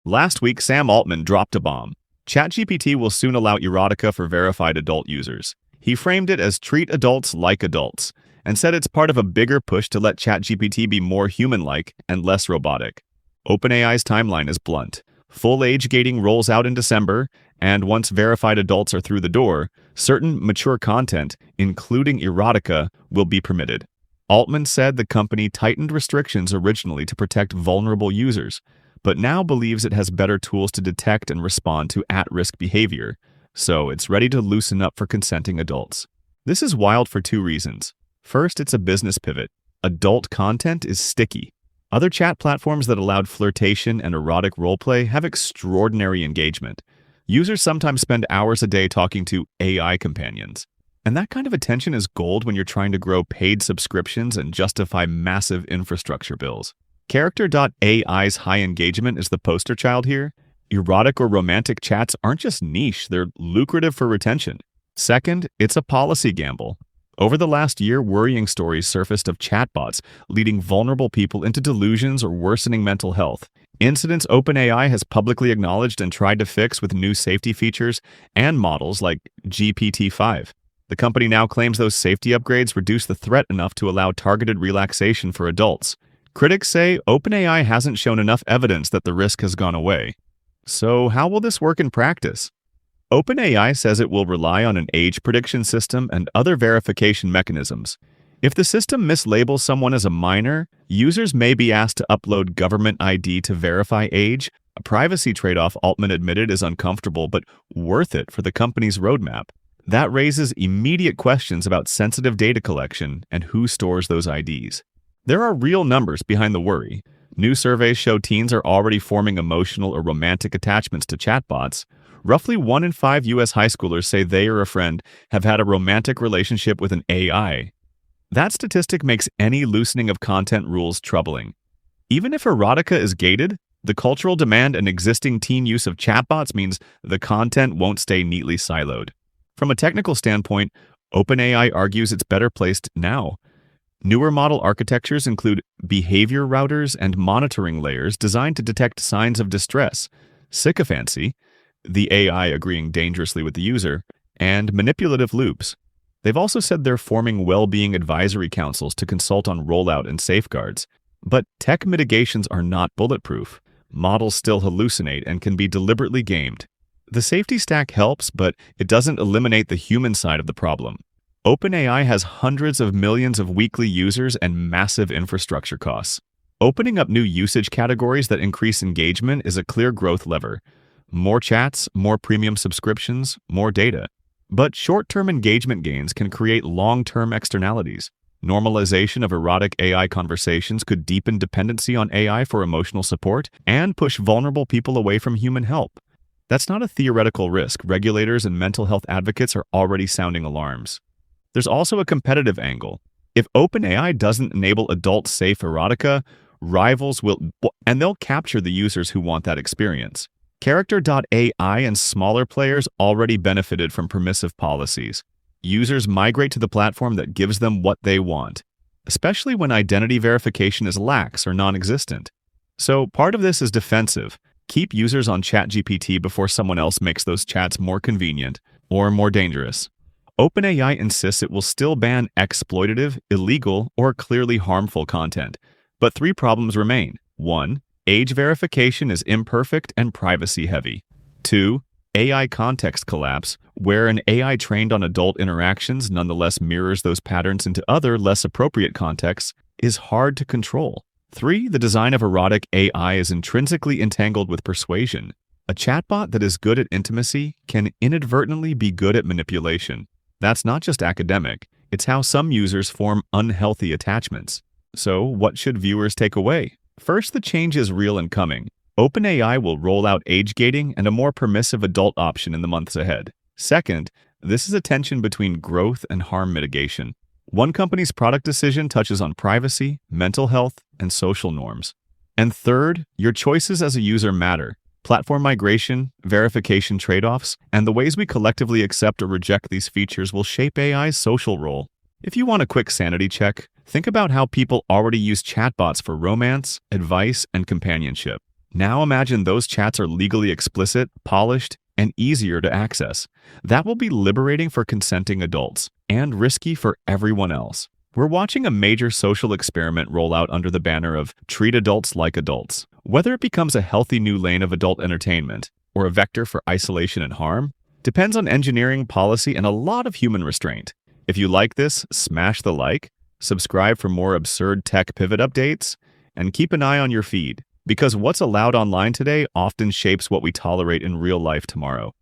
Last week, Sam Altman dropped a bomb. ChatGPT will soon allow erotica for verified adult users. He framed it as treat adults like adults, and said it's part of a bigger push to let ChatGPT be more human-like and less robotic. OpenAI's timeline is blunt. Full age gating rolls out in December, and once verified adults are through the door, certain mature content, including erotica, will be permitted. Altman said the company tightened restrictions originally to protect vulnerable users, but now believes it has better tools to detect and respond to at-risk behavior, so it's ready to loosen up for consenting adults. This is wild for two reasons. First, it's a business pivot. Adult content is sticky. Other chat platforms that allowed flirtation and erotic roleplay have extraordinary engagement. Users sometimes spend hours a day talking to AI companions. And that kind of attention is gold when you're trying to grow paid subscriptions and justify massive infrastructure bills. Character.AI's high engagement is the poster child here. Erotic or romantic chats aren't just niche, they're lucrative for retention. Second, it's a policy gamble. Over the last year, worrying stories surfaced of chatbots leading vulnerable people into delusions or worsening mental health. Incidents OpenAI has publicly acknowledged and tried to fix with new safety features and models like GPT-5. The company now claims those safety upgrades reduce the threat enough to allow targeted relaxation for adults. Critics say OpenAI hasn't shown enough evidence that the risk has gone away. So how will this work in practice? OpenAI says it will rely on an age prediction system and other verification mechanisms. If the system mislabels someone as a minor, users may be asked to upload government ID to verify age, a privacy trade-off Altman admitted is uncomfortable but worth it for the company's roadmap. That raises immediate questions about sensitive data collection and who stores those IDs. There are real numbers behind the worry. New surveys show teens are already forming emotional or romantic attachments to chatbots. Roughly 1 in 5 U.S. high schoolers say they or a friend have had a romantic relationship with an AI. That statistic makes any loosening of content rules troubling. Even if erotica is gated, the cultural demand and existing teen use of chatbots means the content won't stay neatly siloed. From a technical standpoint, OpenAI argues it's better placed now. Newer model architectures include behavior routers and monitoring layers designed to detect signs of distress, sycophancy, the AI agreeing dangerously with the user, and manipulative loops. They've also said they're forming well-being advisory councils to consult on rollout and safeguards. But tech mitigations are not bulletproof. Models still hallucinate and can be deliberately gamed. The safety stack helps, but it doesn't eliminate the human side of the problem. OpenAI has hundreds of millions of weekly users and massive infrastructure costs. Opening up new usage categories that increase engagement is a clear growth lever. More chats, more premium subscriptions, more data. But short-term engagement gains can create long-term externalities. Normalization of erotic AI conversations could deepen dependency on AI for emotional support and push vulnerable people away from human help. That's not a theoretical risk. Regulators and mental health advocates are already sounding alarms. There's also a competitive angle. If OpenAI doesn't enable adult-safe erotica, rivals will, and they'll capture the users who want that experience. Character.AI and smaller players already benefited from permissive policies. Users migrate to the platform that gives them what they want, especially when identity verification is lax or non-existent. So part of this is defensive. Keep users on ChatGPT before someone else makes those chats more convenient or more dangerous. OpenAI insists it will still ban exploitative, illegal, or clearly harmful content. But 3 problems remain. 1. Age verification is imperfect and privacy-heavy. 2. AI context collapse, where an AI trained on adult interactions nonetheless mirrors those patterns into other, less appropriate contexts, is hard to control. 3. The design of erotic AI is intrinsically entangled with persuasion. A chatbot that is good at intimacy can inadvertently be good at manipulation. That's not just academic, it's how some users form unhealthy attachments. So, what should viewers take away? First, the change is real and coming. OpenAI will roll out age gating and a more permissive adult option in the months ahead. Second, this is a tension between growth and harm mitigation. One company's product decision touches on privacy, mental health, and social norms. And third, your choices as a user matter. Platform migration, verification trade-offs, and the ways we collectively accept or reject these features will shape AI's social role. If you want a quick sanity check, think about how people already use chatbots for romance, advice, and companionship. Now imagine those chats are legally explicit, polished, and easier to access. That will be liberating for consenting adults and risky for everyone else. We're watching a major social experiment roll out under the banner of treat adults like adults. Whether it becomes a healthy new lane of adult entertainment or a vector for isolation and harm depends on engineering, policy, and a lot of human restraint. If you like this, smash the like, subscribe for more absurd tech pivot updates, and keep an eye on your feed, because what's allowed online today often shapes what we tolerate in real life tomorrow.